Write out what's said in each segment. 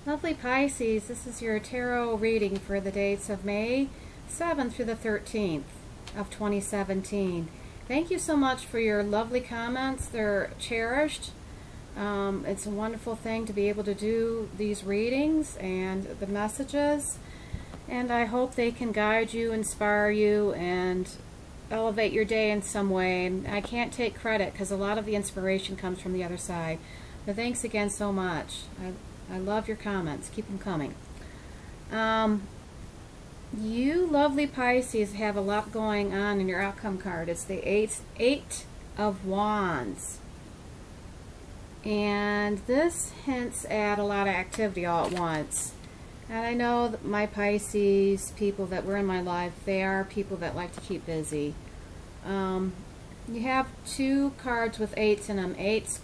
Lovely Pisces, this is your tarot reading for the dates of May 7th through the 13th of 2017. Thank you so much for your lovely comments. They're cherished. It's a wonderful thing to be able to do these readings and the messages. And I hope they can guide you, inspire you, and elevate your day in some way. And I can't take credit because a lot of the inspiration comes from the other side. But thanks again so much. I love your comments. Keep them coming. You lovely Pisces have a lot going on in your outcome card. It's the Eight of Wands. And this hints at a lot of activity all at once. And I know that my Pisces people that were in my life, they are people that like to keep busy. You have two cards with eights in them. Eights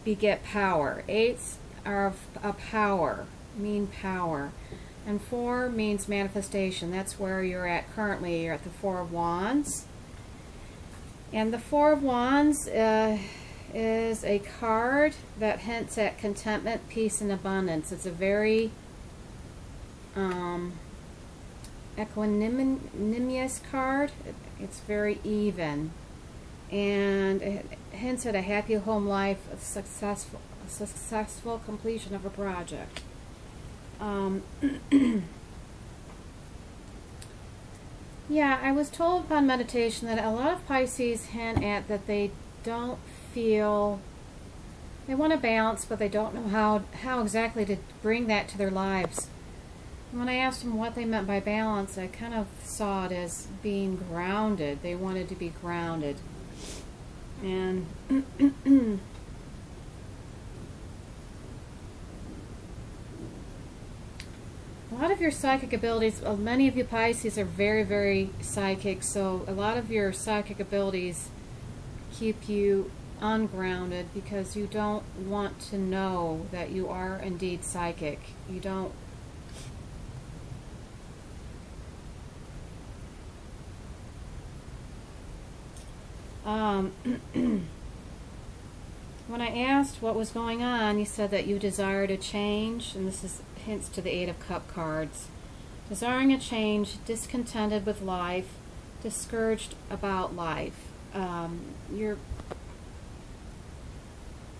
beget power. Eights are a power, mean power. And 4 means manifestation. That's where you're at currently. You're at the 4 of Wands. And the 4 of Wands is a card that hints at contentment, peace, and abundance. It's a very equanimous card. It's very even. And it hints at a happy home life, a successful completion of a project. Yeah, I was told upon meditation that a lot of Pisces hint at that they don't feel, they want to balance, but they don't know how exactly to bring that to their lives. And when I asked them what they meant by balance, I kind of saw it as being grounded. They wanted to be grounded. And a lot of your psychic abilities, many of you Pisces are very, very psychic, so a lot of your psychic abilities keep you ungrounded because you don't want to know that you are indeed psychic. You don't. When I asked what was going on, you said that you desired a change, and this is hints to the Eight of Cup cards. Desiring a change, discontented with life, discouraged about life. You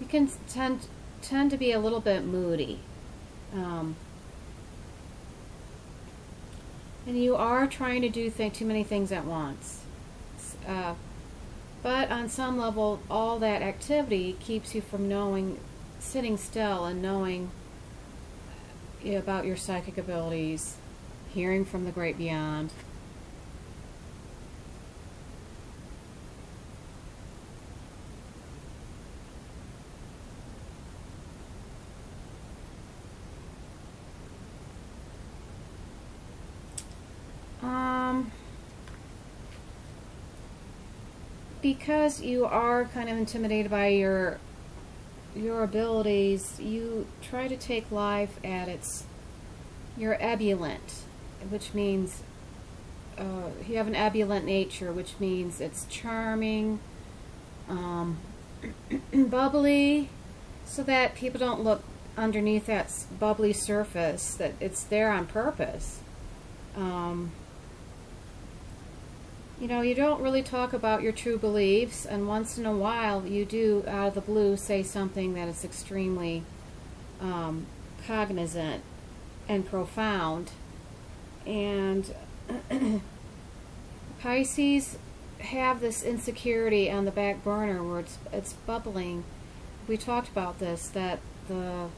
can tend to be a little bit moody. And you are trying to do too many things at once. But on some level, all that activity keeps you from knowing, sitting still and knowing about your psychic abilities, hearing from the great beyond. Because you are kind of intimidated by your abilities, you try to take life at you're ebullient, which means you have an ebullient nature, which means it's charming, bubbly, so that people don't look underneath that bubbly surface, that it's there on purpose. You don't really talk about your true beliefs, and once in a while you do, out of the blue, say something that is extremely cognizant and profound. And Pisces have this insecurity on the back burner where it's bubbling. We talked about this, that the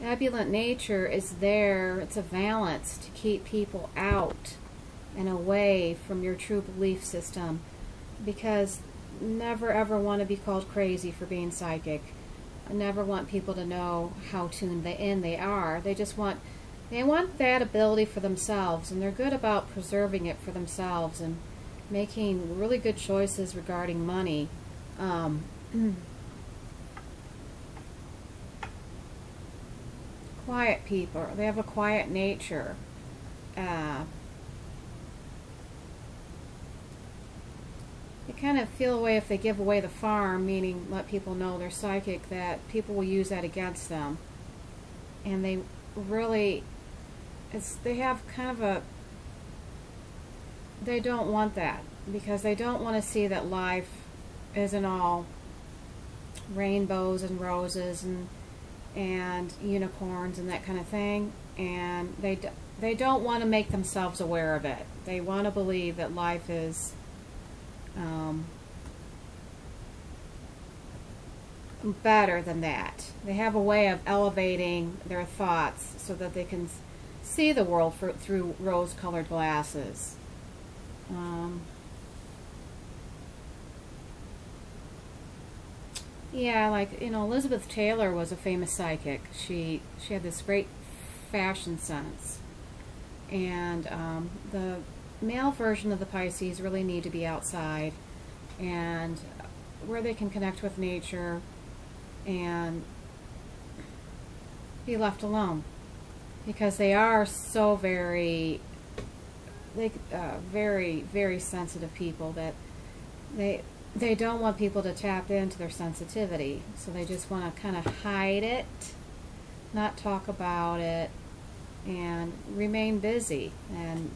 ebullient nature is there. It's a valance to keep people out and away from your true belief system, because never ever want to be called crazy for being psychic. I never want people to know how tuned in they are. They want that ability for themselves, and they're good about preserving it for themselves and making really good choices regarding money. Quiet people. They have a quiet nature. They kind of feel a way if they give away the farm, meaning let people know they're psychic, that people will use that against them. and they really, they have kind of they don't want that, because they don't want to see that life isn't all rainbows and roses and unicorns and that kind of thing, and they don't want to make themselves aware of it. They want to believe that life is better than that. They have a way of elevating their thoughts so that they can see the world through rose-colored glasses. Yeah, like, Elizabeth Taylor was a famous psychic. She had this great fashion sense. And the male version of the Pisces really need to be outside and where they can connect with nature and be left alone, because they are so very very sensitive people that they don't want people to tap into their sensitivity, so they just want to kind of hide it, not talk about it, and remain busy. And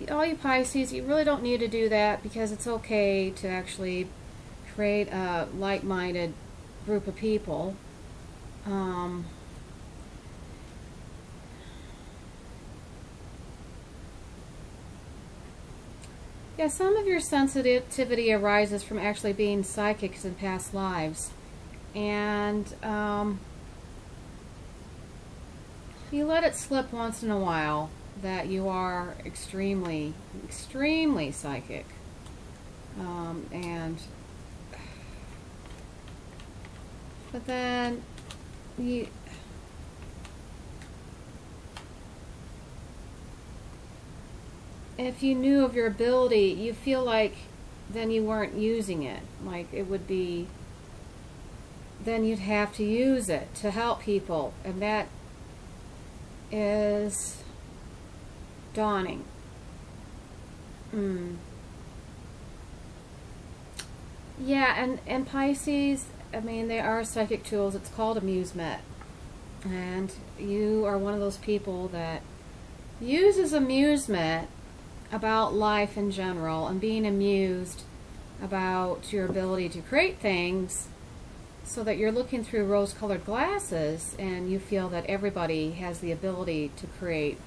all you Pisces, you really don't need to do that, because it's okay to actually create a like-minded group of people. Yeah, some of your sensitivity arises from actually being psychics in past lives. And you let it slip once in a while that you are extremely, extremely psychic. But then if you knew of your ability, you feel like then you weren't using it. Like it would be, then you'd have to use it to help people, and that is daunting. Yeah, and Pisces, I mean, they are psychic tools. It's called amusement. And you are one of those people that uses amusement about life in general, and being amused about your ability to create things, so that you're looking through rose-colored glasses and you feel that everybody has the ability to create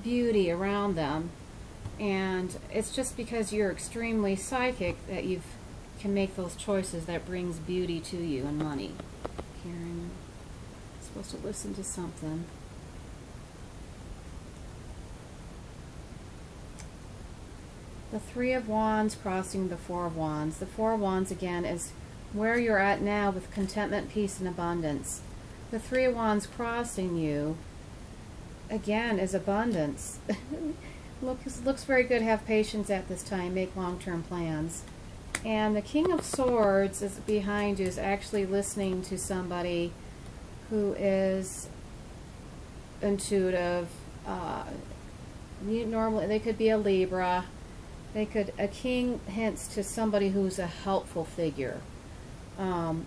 beauty around them. And it's just because you're extremely psychic that you can make those choices that brings beauty to you and money. Karen, I'm supposed to listen to something. The Three of Wands crossing the Four of Wands. The Four of Wands, again, is where you're at now with contentment, peace, and abundance. The Three of Wands crossing you, again, is abundance. Looks very good. Have patience at this time. Make long-term plans. And the King of Swords is behind you, is actually listening to somebody who is intuitive. Normally, they could be a Libra. A king hints to somebody who's a helpful figure. And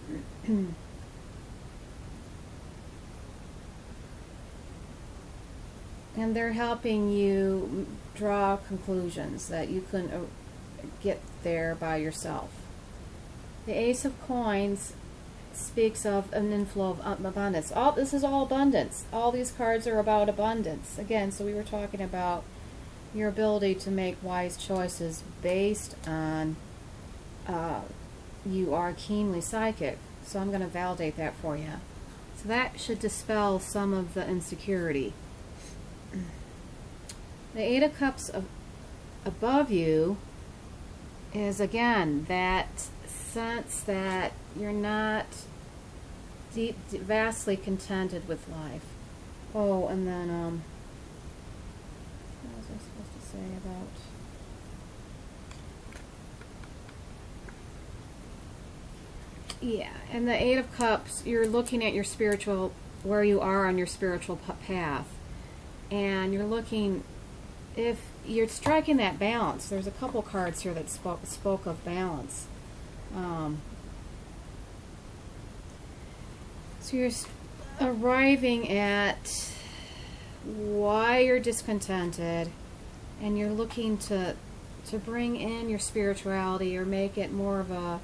they're helping you draw conclusions that you couldn't get there by yourself. The Ace of Coins speaks of an inflow of abundance. This is all abundance. All these cards are about abundance. Again, so we were talking about your ability to make wise choices based on you are keenly psychic. So I'm going to validate that for you. So that should dispel some of the insecurity. The Eight of Cups above you is, again, that sense that you're not vastly contented with life. Oh, and then what was I supposed to say about? Yeah, and the Eight of Cups, you're looking at your spiritual, where you are on your spiritual path, and you're looking, if you're striking that balance. There's a couple cards here that spoke of balance. So you're arriving at why you're discontented, and you're looking to bring in your spirituality, or make it more of a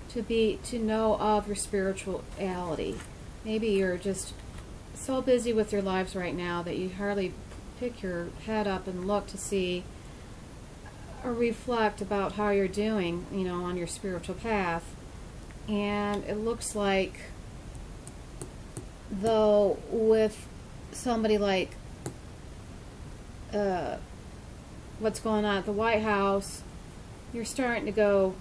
to know of your spirituality. Maybe you're just so busy with your lives right now that you hardly pick your head up and look to see or reflect about how you're doing, on your spiritual path. And it looks like, though, with somebody like what's going on at the White House, you're starting to go,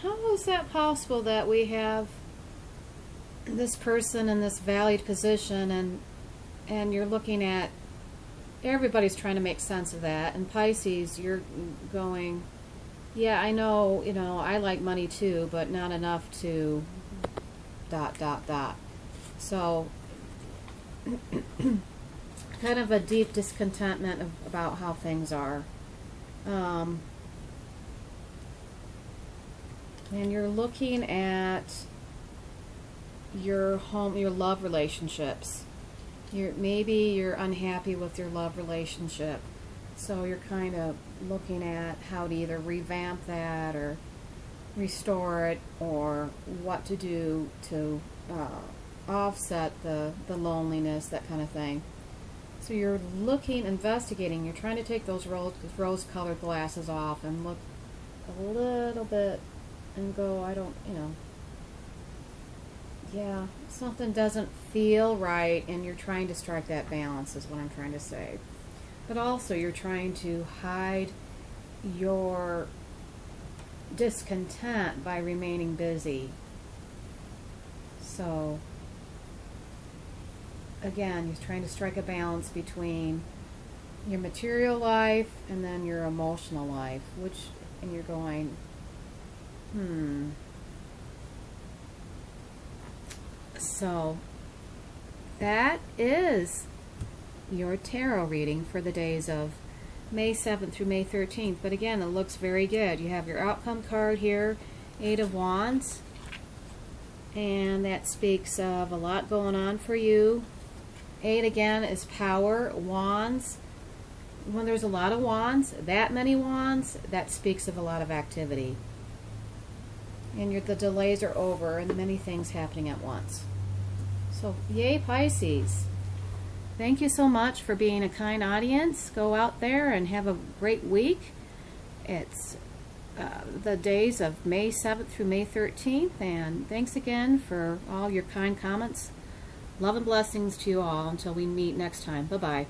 how is that possible that we have this person in this valued position, and you're looking at, everybody's trying to make sense of that. And Pisces, you're going, yeah, I know, I like money too, but not enough to ... So kind of a deep discontentment about how things are. And you're looking at your home, your love relationships. Maybe you're unhappy with your love relationship, so you're kind of looking at how to either revamp that or restore it, or what to do to offset the loneliness, that kind of thing. So you're looking, investigating, you're trying to take those rose-colored glasses off and look a little bit and go, I don't, yeah, something doesn't feel right, and you're trying to strike that balance, is what I'm trying to say. But also you're trying to hide your discontent by remaining busy. So again, you're trying to strike a balance between your material life and then your emotional life, and you're going, So that is your tarot reading for the days of May 7th through May 13th. But again, it looks very good. You have your outcome card here, 8 of Wands, and that speaks of a lot going on for you. 8 again is power. Wands, when there's a lot of wands, that many wands, that speaks of a lot of activity. And the delays are over, and many things happening at once. So, yay, Pisces. Thank you so much for being a kind audience. Go out there and have a great week. It's the days of May 7th through May 13th. And thanks again for all your kind comments. Love and blessings to you all until we meet next time. Bye-bye.